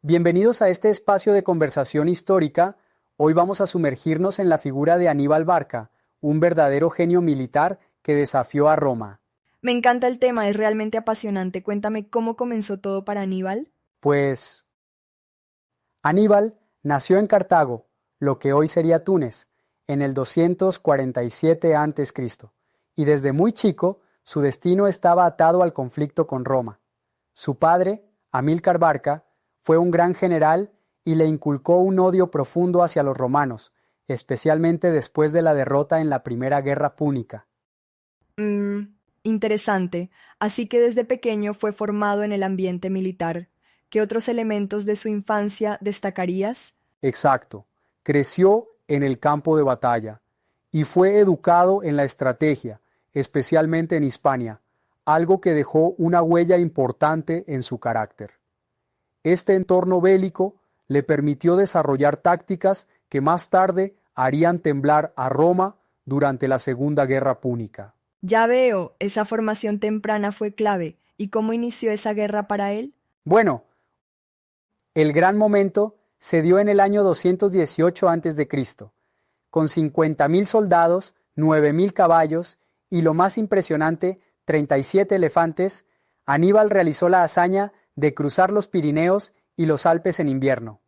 Bienvenidos a este espacio de conversación histórica. Hoy vamos a sumergirnos en la figura de Aníbal Barca, un verdadero genio militar que desafió a Roma. Me encanta el tema, es realmente apasionante. Cuéntame cómo comenzó todo para Aníbal. Pues Aníbal nació en Cartago, lo que hoy sería Túnez, en el 247 a.C., y desde muy chico su destino estaba atado al conflicto con Roma. Su padre, Amílcar Barca, fue un gran general y le inculcó un odio profundo hacia los romanos, especialmente después de la derrota en la Primera Guerra Púnica. Interesante. Así que desde pequeño fue formado en el ambiente militar. ¿Qué otros elementos de su infancia destacarías? Exacto. Creció en el campo de batalla y fue educado en la estrategia, especialmente en Hispania, algo que dejó una huella importante en su carácter. Este entorno bélico le permitió desarrollar tácticas que más tarde harían temblar a Roma durante la Segunda Guerra Púnica. Ya veo, esa formación temprana fue clave. ¿Y cómo inició esa guerra para él? Bueno, el gran momento se dio en el año 218 a.C., con 50.000 soldados, 9.000 caballos y, lo más impresionante, 37 elefantes. Aníbal realizó la hazaña de cruzar los Pirineos y los Alpes en invierno.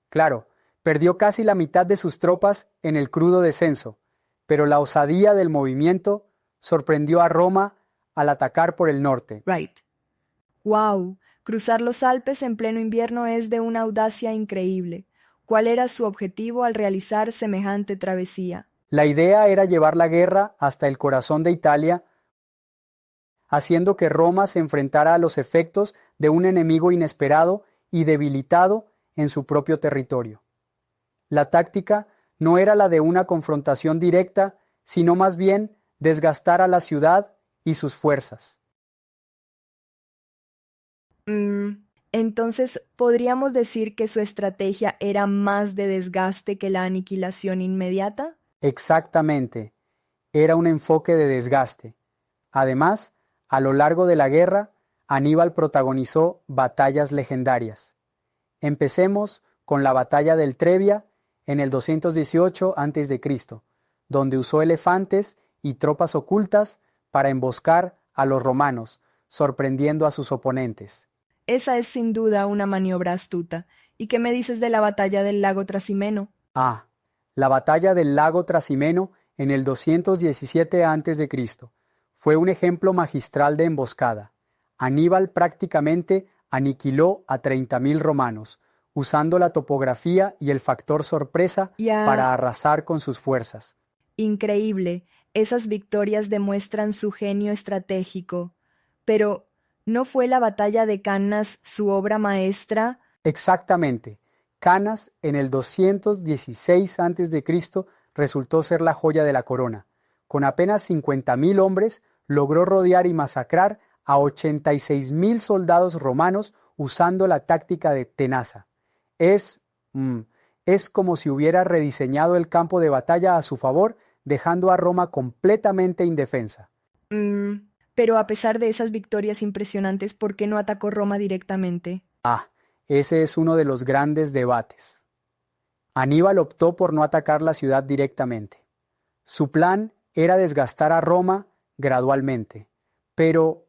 Claro, perdió casi la mitad de sus tropas en el crudo descenso, pero la osadía del movimiento sorprendió a Roma al atacar por el norte. Wow, cruzar los Alpes en pleno invierno es de una audacia increíble. ¿Cuál era su objetivo al realizar semejante travesía? La idea era llevar la guerra hasta el corazón de Italia, haciendo que Roma se enfrentara a los efectos de un enemigo inesperado y debilitado en su propio territorio. La táctica no era la de una confrontación directa, sino más bien desgastar a la ciudad y sus fuerzas. Entonces, ¿podríamos decir que su estrategia era más de desgaste que la aniquilación inmediata? Exactamente, era un enfoque de desgaste. Además, a lo largo de la guerra, Aníbal protagonizó batallas legendarias. Empecemos con la batalla del Trebia en el 218 a.C., donde usó elefantes y tropas ocultas para emboscar a los romanos, sorprendiendo a sus oponentes. Esa es sin duda una maniobra astuta. ¿Y qué me dices de la batalla del lago Trasimeno? La batalla del lago Trasimeno en el 217 a.C. fue un ejemplo magistral de emboscada. Aníbal prácticamente aniquiló a 30.000 romanos, usando la topografía y el factor sorpresa para arrasar con sus fuerzas. Increíble. Esas victorias demuestran su genio estratégico. Pero, ¿no fue la batalla de Cannas su obra maestra? Exactamente. Cannas, en el 216 a.C., resultó ser la joya de la corona. Con apenas 50.000 hombres, logró rodear y masacrar a 86.000 soldados romanos usando la táctica de tenaza. Es como si hubiera rediseñado el campo de batalla a su favor, dejando a Roma completamente indefensa. Pero a pesar de esas victorias impresionantes, ¿por qué no atacó Roma directamente? Ese es uno de los grandes debates. Aníbal optó por no atacar la ciudad directamente. Su plan era desgastar a Roma gradualmente, pero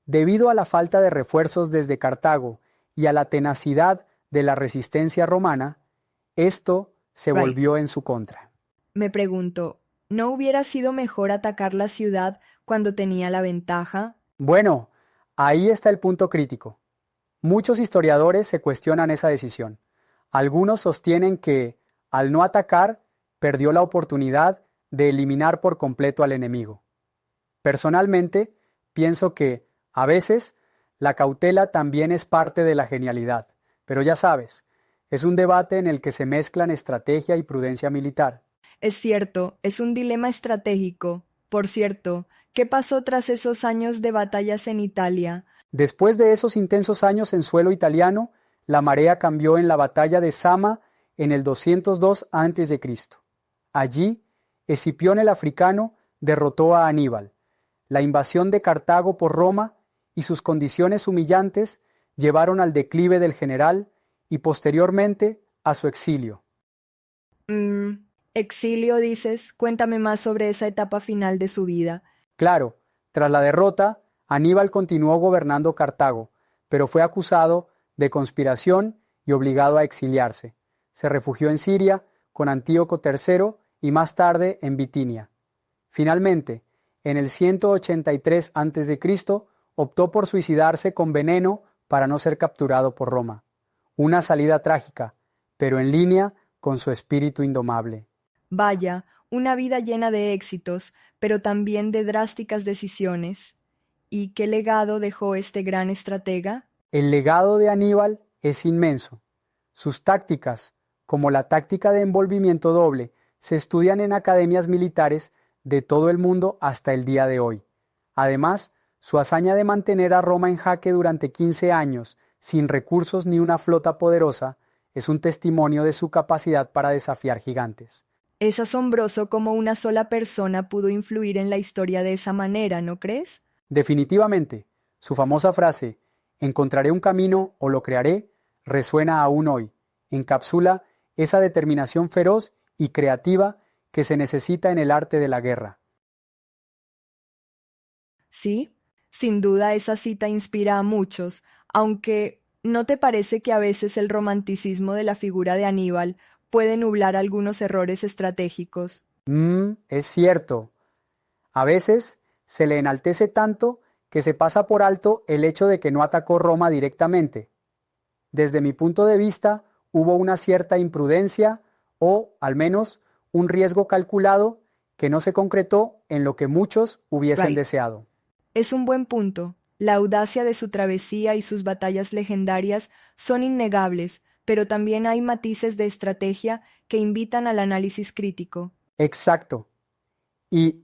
debido a la falta de refuerzos desde Cartago y a la tenacidad de la resistencia romana, esto se volvió en su contra. Me pregunto, ¿no hubiera sido mejor atacar la ciudad cuando tenía la ventaja? Bueno, ahí está el punto crítico. Muchos historiadores se cuestionan esa decisión. Algunos sostienen que, al no atacar, perdió la oportunidad de eliminar por completo al enemigo. Personalmente, pienso que, a veces, la cautela también es parte de la genialidad. Pero ya sabes, es un debate en el que se mezclan estrategia y prudencia militar. Es cierto, es un dilema estratégico. Por cierto, ¿qué pasó tras esos años de batallas en Italia? Después de esos intensos años en suelo italiano, la marea cambió en la batalla de Zama en el 202 a.C. Allí, Escipión el Africano derrotó a Aníbal. La invasión de Cartago por Roma y sus condiciones humillantes llevaron al declive del general y posteriormente a su exilio. Exilio, dices. Cuéntame más sobre esa etapa final de su vida. Claro, tras la derrota, Aníbal continuó gobernando Cartago, pero fue acusado de conspiración y obligado a exiliarse. Se refugió en Siria con Antíoco III y más tarde en Bitinia. Finalmente, en el 183 a.C., optó por suicidarse con veneno para no ser capturado por Roma. Una salida trágica, pero en línea con su espíritu indomable. Vaya, una vida llena de éxitos, pero también de drásticas decisiones. ¿Y qué legado dejó este gran estratega? El legado de Aníbal es inmenso. Sus tácticas, como la táctica de envolvimiento doble, se estudian en academias militares de todo el mundo hasta el día de hoy. Además, su hazaña de mantener a Roma en jaque durante 15 años, sin recursos ni una flota poderosa, es un testimonio de su capacidad para desafiar gigantes. Es asombroso cómo una sola persona pudo influir en la historia de esa manera, ¿no crees? Definitivamente, su famosa frase, «encontraré un camino o lo crearé», resuena aún hoy. Encapsula esa determinación feroz y creativa que se necesita en el arte de la guerra. Sí, sin duda esa cita inspira a muchos, aunque ¿no te parece que a veces el romanticismo de la figura de Aníbal puede nublar algunos errores estratégicos? Es cierto. A veces se le enaltece tanto que se pasa por alto el hecho de que no atacó Roma directamente. Desde mi punto de vista, hubo una cierta imprudencia o, al menos, un riesgo calculado que no se concretó en lo que muchos hubiesen deseado. Es un buen punto. La audacia de su travesía y sus batallas legendarias son innegables, pero también hay matices de estrategia que invitan al análisis crítico. Exacto. Y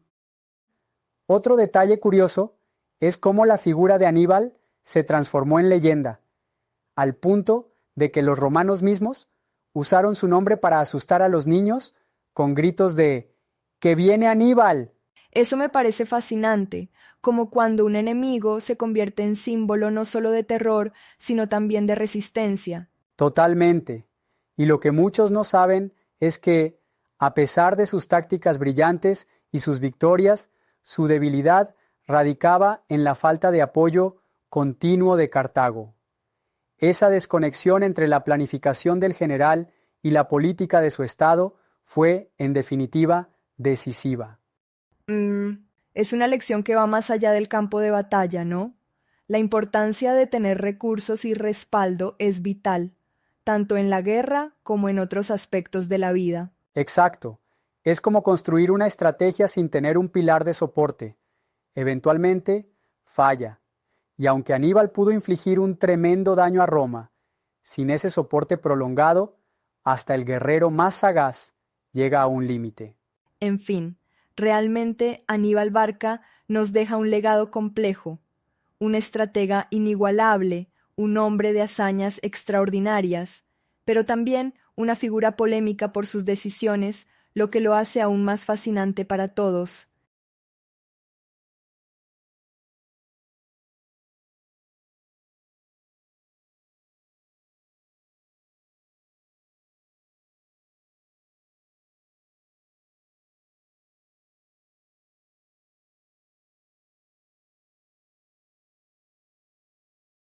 otro detalle curioso es cómo la figura de Aníbal se transformó en leyenda, al punto de que los romanos mismos usaron su nombre para asustar a los niños con gritos de ¡Que viene Aníbal! Eso me parece fascinante, como cuando un enemigo se convierte en símbolo no solo de terror, sino también de resistencia. Totalmente. Y lo que muchos no saben es que, a pesar de sus tácticas brillantes y sus victorias, su debilidad radicaba en la falta de apoyo continuo de Cartago. Esa desconexión entre la planificación del general y la política de su estado fue, en definitiva, decisiva. Es una lección que va más allá del campo de batalla, ¿no? La importancia de tener recursos y respaldo es vital, tanto en la guerra como en otros aspectos de la vida. Exacto. Es como construir una estrategia sin tener un pilar de soporte. Eventualmente, falla. Y aunque Aníbal pudo infligir un tremendo daño a Roma, sin ese soporte prolongado, hasta el guerrero más sagaz llega a un límite. En fin, realmente Aníbal Barca nos deja un legado complejo, un estratega inigualable, un hombre de hazañas extraordinarias, pero también una figura polémica por sus decisiones, lo que lo hace aún más fascinante para todos.